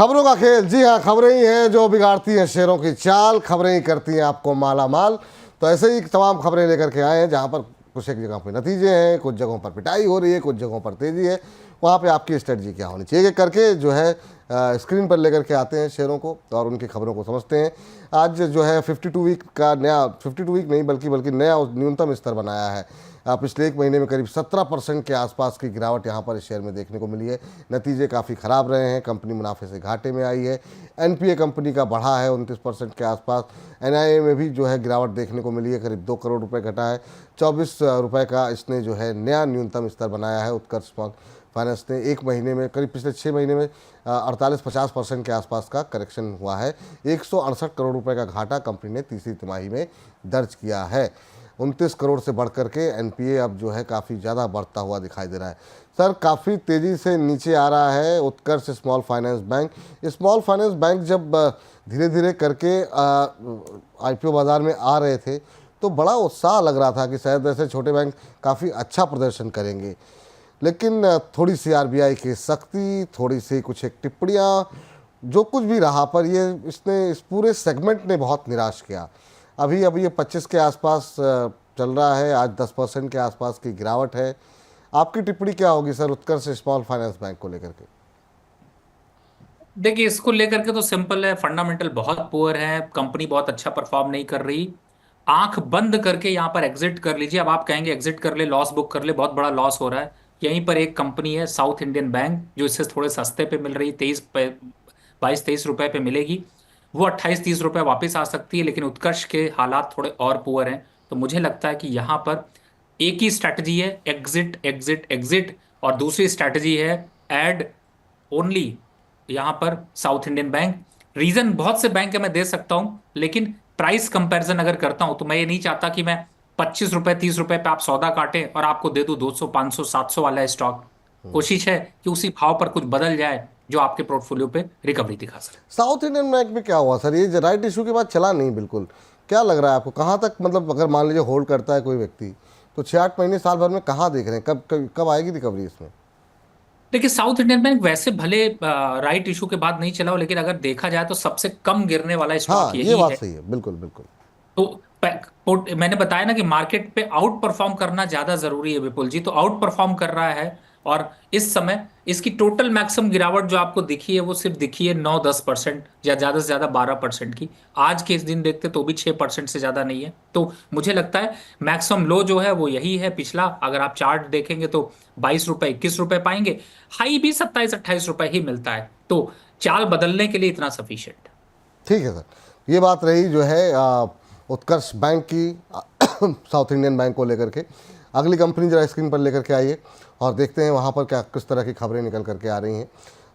खबरों का खेल, जी हाँ, खबरें ही हैं जो बिगाड़ती हैं शेरों की चाल, खबरें ही करती हैं आपको माला माल। तो ऐसे ही तमाम खबरें लेकर के आए हैं जहाँ पर कुछ एक जगह पे नतीजे हैं, कुछ जगहों पर पिटाई हो रही है, कुछ जगहों पर तेजी है। वहाँ पे आपकी स्ट्रेटजी क्या होनी चाहिए करके जो है स्क्रीन पर लेकर के आते हैं शेरों को और उनकी खबरों को समझते हैं। आज जो है 52 वीक का नया, 52 वीक नहीं बल्कि नया न्यूनतम स्तर बनाया है। पिछले एक महीने में करीब 17% के आसपास की गिरावट यहाँ पर इस शेयर में देखने को मिली है। नतीजे काफ़ी ख़राब रहे हैं, कंपनी मुनाफे से घाटे में आई है। एनपीए कंपनी का बढ़ा है 29% के आसपास। एनआईए में भी जो है गिरावट देखने को मिली है, करीब 2 करोड़ रुपए घटा है। 24 रुपए का इसने जो है नया न्यूनतम स्तर बनाया है। उत्कर्ष स्मॉल फाइनेंस ने एक महीने में, करीब पिछले 6 महीने में 48-50% के आसपास का करेक्शन हुआ है। 168 करोड़ रुपए का घाटा कंपनी ने तीसरी तिमाही में दर्ज किया है। 29 करोड़ से बढ़ करके एनपीए अब जो है काफ़ी ज़्यादा बढ़ता हुआ दिखाई दे रहा है। सर, काफ़ी तेज़ी से नीचे आ रहा है Utkarsh small finance bank. Small finance bank जब धीरे धीरे करके आईपीओ बाज़ार में आ रहे थे तो बड़ा उत्साह लग रहा था कि शायद ऐसे छोटे बैंक काफ़ी अच्छा प्रदर्शन करेंगे, लेकिन थोड़ी सी आरबीआई की सख्ती, थोड़ी सी कुछ एक टिप्पणियाँ, जो कुछ भी रहा, पर ये इसने इस पूरे सेगमेंट ने बहुत निराश किया। अभी ये 25 के आसपास चल रहा है, आज 10% के आसपास की गिरावट है। आपकी टिप्पणी क्या होगी सर उत्कर्ष स्मॉल फाइनेंस बैंक को लेकर के? देखिए, इसको लेकर के तो सिंपल है, फंडामेंटल बहुत पुअर है, कंपनी बहुत अच्छा परफॉर्म नहीं कर रही। आंख बंद करके यहाँ पर एग्जिट कर लीजिए। अब आप कहेंगे एग्जिट कर ले, लॉस बुक कर ले, बहुत बड़ा लॉस हो रहा है। यहीं पर एक कंपनी है साउथ इंडियन बैंक, जो इससे थोड़े सस्ते पे मिल रही, 22-23 रुपए पे मिलेगी। वो 28-30 रुपए वापस आ सकती है, लेकिन उत्कर्ष के हालात थोड़े और पुअर हैं। तो मुझे लगता है कि यहाँ पर एक ही स्ट्रैटेजी है, एग्जिट एग्जिट एग्जिट। और दूसरी स्ट्रैटेजी है ऐड ओनली, यहां पर साउथ इंडियन बैंक। रीजन बहुत से बैंक है मैं दे सकता हूं, लेकिन प्राइस कंपैरिजन अगर करता हूं तो मैं ये नहीं चाहता कि मैं 25 रुपए 30 रुपए पे आप सौदा काटें और आपको दे दूं 200 500 700 वाला स्टॉक। कोशिश है कि उसी भाव पर कुछ बदल जाए जो आपके पोर्टफोलियो पे रिकवरी दिखा सके। साउथ इंडियन बैंक में क्या हुआ सर? ये राइट इशू के बाद चला नहीं बिल्कुल। क्या लग रहा है आपको, कहाँ तक, मतलब अगर मान लीजिए होल्ड करता है कोई व्यक्ति तो 6-8 महीने साल भर में कहाँ देख रहे हैं, कब कब कब आएगी रिकवरी इसमें? देखिए, साउथ इंडियन बैंक वैसे भले राइट इशू के बाद नहीं चला हो, लेकिन अगर देखा जाए तो सबसे कम गिरने वाला स्टॉक हाँ, ये यही बात है। सही है, बिल्कुल बिल्कुल। तो मैंने बताया ना कि मार्केट पे आउट परफॉर्म करना ज्यादा जरूरी है विपुल जी, तो आउट परफॉर्म कर रहा है। और इस समय इसकी टोटल मैक्सिमम गिरावट जो आपको दिखी है वो सिर्फ दिखी है 9-10% या ज्यादा से ज्यादा 12% की। आज के इस दिन देखते तो भी 6% से ज्यादा नहीं है। तो मुझे लगता है मैक्सिमम लो जो है वो यही है पिछला। अगर आप चार्ट देखेंगे तो 22 रुपए 21 रुपए पाएंगे। हाई भी 27-28 रुपए ही मिलता है। तो चाल बदलने के लिए इतना सफिशियंट। ठीक है सर, ये बात रही जो है उत्कर्ष बैंक की साउथ इंडियन बैंक को लेकर के। अगली कंपनी जरा स्क्रीन पर लेकर के आइए और देखते हैं वहाँ पर क्या किस तरह की खबरें निकल करके आ रही हैं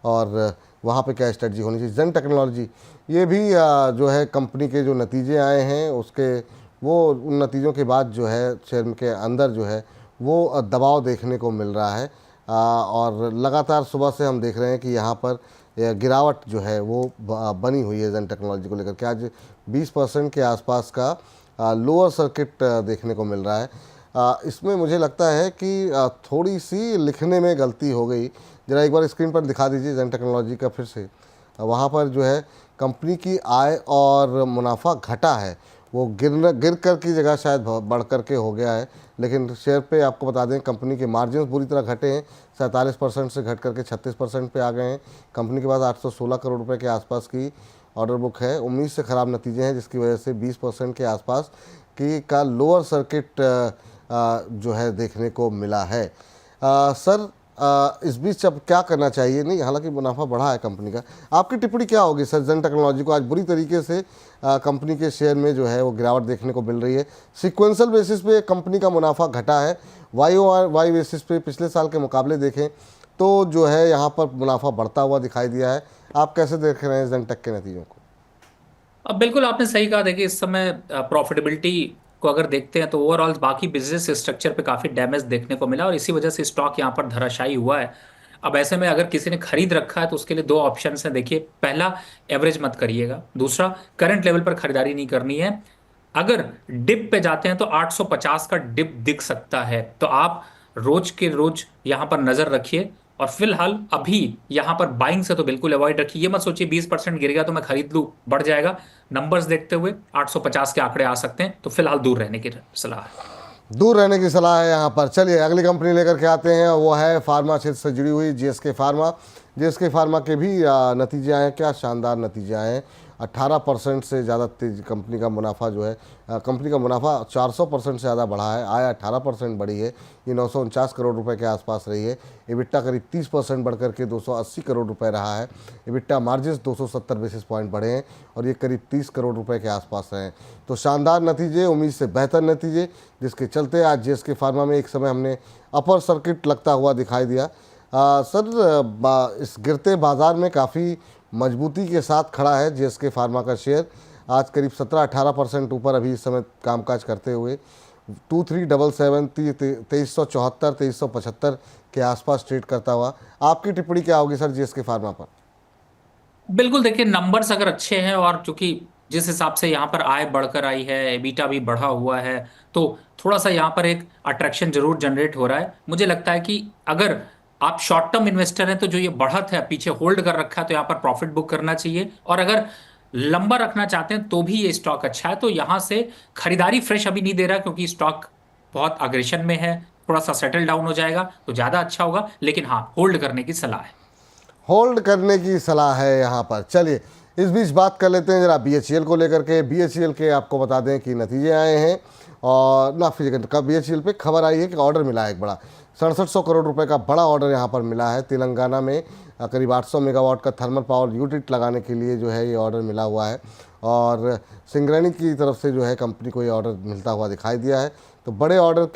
और वहाँ पे क्या स्ट्रेटजी होनी चाहिए। जेन टेक्नोलॉजी, ये भी जो है कंपनी के जो नतीजे आए हैं उसके, वो उन नतीजों के बाद जो है शेयर के अंदर जो है वो दबाव देखने को मिल रहा है। और लगातार सुबह से हम देख रहे हैं कि यहाँ पर गिरावट जो है वो बनी हुई है जेन टेक्नोलॉजी को लेकर के। आज 20% के आसपास का लोअर सर्किट देखने को मिल रहा है। इसमें मुझे लगता है कि थोड़ी सी लिखने में गलती हो गई। ज़रा एक बार स्क्रीन पर दिखा दीजिए जेन टेक्नोलॉजी का फिर से। वहाँ पर जो है कंपनी की आय और मुनाफा घटा है, वो गिर कर की जगह शायद बढ़ कर के हो गया है। लेकिन शेयर पे आपको बता दें कंपनी के मार्जिन बुरी तरह घटे हैं, 47% से घट करके 36% पे आ गए हैं। कंपनी के पास 816 करोड़ रुपए के आसपास की ऑर्डर बुक है। उम्मीद से ख़राब नतीजे हैं जिसकी वजह से 20% के आसपास की का लोअर सर्किट जो है देखने को मिला है। सर, इस बीच अब क्या करना चाहिए? नहीं, हालांकि मुनाफा बढ़ा है कंपनी का। आपकी टिप्पणी क्या होगी सर? जेन टेक्नोलॉजी को आज बुरी तरीके से कंपनी के शेयर में जो है वो गिरावट देखने को मिल रही है। सिक्वेंशियल बेसिस पे कंपनी का मुनाफा घटा है, वाई बेसिस पे पिछले साल के मुकाबले देखें तो जो है यहाँ पर मुनाफा बढ़ता हुआ दिखाई दिया है। आप कैसे देख रहे हैं जेन टेक के नतीजों को? अब बिल्कुल आपने सही कहा। देखिए, इस समय प्रॉफिटेबिलिटी को अगर देखते हैं तो ओवरऑल बाकी बिजनेस स्ट्रक्चर पे काफी डैमेज देखने को मिला और इसी वजह से स्टॉक यहाँ पर धराशायी हुआ है। अब ऐसे में अगर किसी ने खरीद रखा है तो उसके लिए दो ऑप्शन हैं। देखिए, पहला, एवरेज मत करिएगा। दूसरा, करंट लेवल पर खरीदारी नहीं करनी है। अगर डिप पे जाते हैं तो 850 का डिप दिख सकता है, तो आप रोज के रोज यहां पर नजर रखिए। और फिलहाल अभी यहाँ पर बाइंग से तो बिल्कुल अवॉइड रखिए। ये मत सोचिए 20% गिर गया तो मैं खरीद लूँ, बढ़ जाएगा। नंबर्स देखते हुए 850 के आंकड़े आ सकते हैं, तो फिलहाल दूर रहने की सलाह है। दूर रहने की सलाह है यहाँ पर। चलिए अगली कंपनी लेकर के आते हैं, वो है फार्मा क्षेत्र से जुड़ी हुई जीएसके फार्मा। जीएसके फार्मा के भी नतीजे आए हैं, क्या शानदार नतीजे आए हैं। 18% से ज़्यादा तेज कंपनी का मुनाफा जो है, कंपनी का मुनाफा 400% से ज़्यादा बढ़ा है, आय 18% बढ़ी है, ये 949 करोड़ रुपए के आसपास रही है। इबिट्टा करीब 30% बढ़ करके 280 करोड़ रुपए रहा है। इबिट्टा मार्जिन 270 बेसिस पॉइंट बढ़े हैं और ये करीब 30 करोड़ रुपए के आसपास रहे हैं। तो शानदार नतीजे, उम्मीद से बेहतर नतीजे, जिसके चलते आज जीएसके फार्मा में एक समय हमने अपर सर्किट लगता हुआ दिखाई दिया। सर, इस गिरते बाजार में काफ़ी मजबूती के साथ खड़ा है जीएसके फार्मा का शेयर। आज करीब 17-18% ऊपर अभी इस समय कामकाज करते हुए 2377 2374 2375 के आसपास ट्रेड करता हुआ। आपकी टिप्पणी क्या होगी सर जीएसके फार्मा पर? बिल्कुल, देखिए नंबर्स अगर अच्छे हैं और चूंकि जिस हिसाब से यहाँ पर आय बढ़कर आई है, एबिटा भी बढ़ा हुआ है, तो थोड़ा सा यहाँ पर एक अट्रैक्शन जरूर जनरेट हो रहा है। मुझे लगता है कि अगर आप शॉर्ट टर्म इन्वेस्टर हैं तो जो ये बढ़त है पीछे होल्ड कर रखा है, तो यहाँ पर प्रॉफिट बुक करना चाहिए। और अगर लंबा रखना चाहते हैं तो भी ये स्टॉक अच्छा है। तो यहाँ से खरीदारी फ्रेश अभी नहीं दे रहा, क्योंकि स्टॉक बहुत अग्रेशन में है। थोड़ा सा सेटल डाउन हो जाएगा तो ज़्यादा अच्छा होगा, लेकिन हाँ, होल्ड करने की सलाह है। होल्ड करने की सलाह है यहाँ पर। चलिए इस बीच बात कर लेते हैं जरा बीएचईएल को लेकर के। बीएचईएल के आपको बता दें कि नतीजे आए हैं, और ना फिर का बीएचईएल पे खबर आई है कि ऑर्डर मिला है एक बड़ा 6700 करोड़ रुपए का बड़ा ऑर्डर यहाँ पर मिला है। तेलंगाना में करीब 800 मेगावाट का थर्मल पावर यूनिट लगाने के लिए जो है ये ऑर्डर मिला हुआ है, और सिंगरेनी की तरफ से जो है कंपनी को ये ऑर्डर मिलता हुआ दिखाई दिया है। तो बड़े ऑर्डर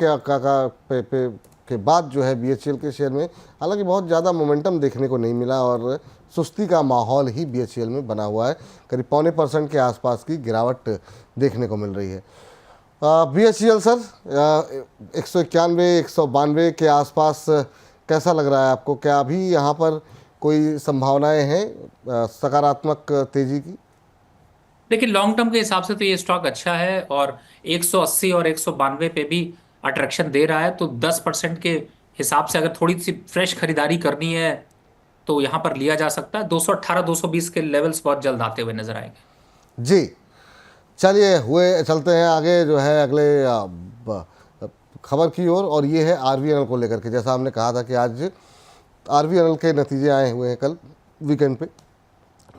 के बाद जो है बीएचईएल के शेयर में हालांकि बहुत ज़्यादा मोमेंटम देखने को नहीं मिला, और सुस्ती का माहौल ही बीएचईएल में बना हुआ है। करीब 0.25% के आसपास की गिरावट देखने को मिल रही है। बीएचईएल सर 191 192 के आसपास कैसा लग रहा है आपको? क्या अभी यहाँ पर कोई संभावनाएं हैं सकारात्मक तेजी की? देखिए लॉन्ग टर्म के हिसाब से तो ये स्टॉक अच्छा है, और 180 और 192 पे भी अट्रैक्शन दे रहा है। तो 10% के हिसाब से अगर थोड़ी सी फ्रेश खरीदारी करनी है तो यहाँ पर लिया जा सकता है। 218 220 के लेवल्स बहुत जल्द आते हुए नजर आएंगे। जी, चलिए हुए चलते हैं आगे जो है अगले खबर की ओर, और ये है आरवीएनएल को लेकर के। जैसा हमने कहा था कि आज आरवीएनएल के नतीजे आए हुए हैं कल वीकेंड पे।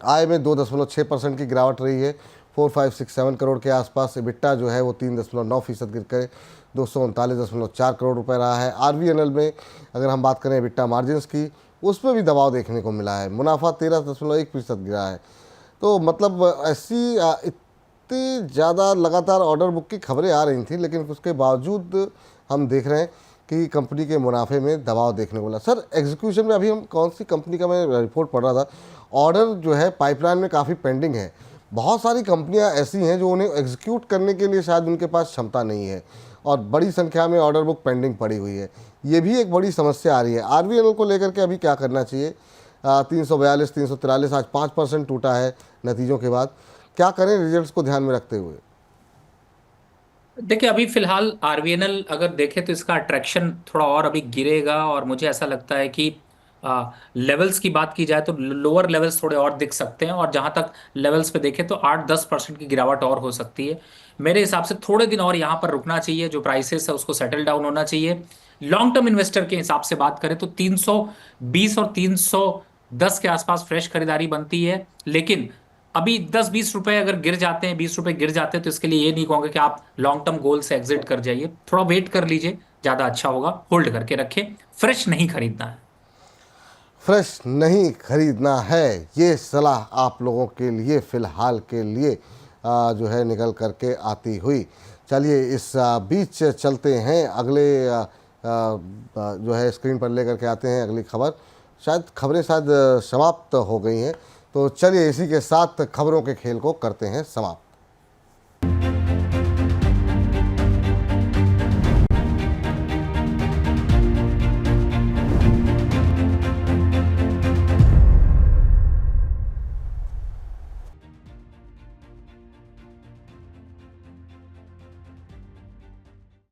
आय में 2.6% की गिरावट रही है, 4567 करोड़ के आसपास। इबिट्टा जो है वो 3.9% गिर कर 239.4 करोड़ रुपए रहा है। आरवीएनएल में अगर हम बात करें इबिट्टा मार्जिन्स की, उसमें भी दबाव देखने को मिला है। मुनाफा 13.1% गिरा है। तो मतलब ऐसी इतनी ज़्यादा लगातार ऑर्डर बुक की खबरें आ रही थी, लेकिन उसके बावजूद हम देख रहे हैं कि कंपनी के मुनाफे में दबाव देखने को मिला। सर एग्जीक्यूशन में अभी हम कौन सी कंपनी का, मैं रिपोर्ट पढ़ रहा था, ऑर्डर जो है पाइपलाइन में काफ़ी पेंडिंग है। बहुत सारी कंपनियां ऐसी हैं जो उन्हें एग्जीक्यूट करने के लिए शायद उनके पास क्षमता नहीं है, और बड़ी संख्या में ऑर्डर बुक पेंडिंग पड़ी हुई है। ये भी एक बड़ी समस्या आ रही है। आरवीएनएल को लेकर के अभी क्या करना चाहिए? 342 343 आज 5% टूटा है नतीजों के बाद। क्या करें रिजल्ट्स को ध्यान में रखते हुए? देखिए अभी फिलहाल आरवीएनएल अगर देखें तो इसका अट्रैक्शन थोड़ा और अभी गिरेगा, और मुझे ऐसा लगता है कि लेवल्स की बात की जाए तो लोअर लेवल्स थोड़े और दिख सकते हैं, और जहां तक लेवल्स पे देखें तो 8-10% की गिरावट और हो सकती है। मेरे हिसाब से थोड़े दिन और यहाँ पर रुकना चाहिए, जो प्राइसेस है उसको सेटल डाउन होना चाहिए। लॉन्ग टर्म इन्वेस्टर के हिसाब से बात करें तो 320 और 310 के आसपास फ्रेश खरीदारी बनती है। लेकिन अभी 10-20 रुपए अगर गिर जाते हैं, 20 रुपए गिर जाते हैं, तो इसके लिए ये नहीं कहूंगा कि आप लॉन्ग टर्म गोल से एग्जिट कर जाइए। थोड़ा वेट कर लीजिए, ज्यादा अच्छा होगा। होल्ड करके रखें, फ्रेश नहीं खरीदना है। फ्रेश नहीं खरीदना है, ये सलाह आप लोगों के लिए फ़िलहाल के लिए जो है निकल करके आती हुई। चलिए इस बीच चलते हैं अगले जो है स्क्रीन पर लेकर के आते हैं अगली खबर। शायद खबरें शायद समाप्त हो गई हैं, तो चलिए इसी के साथ खबरों के खेल को करते हैं समाप्त।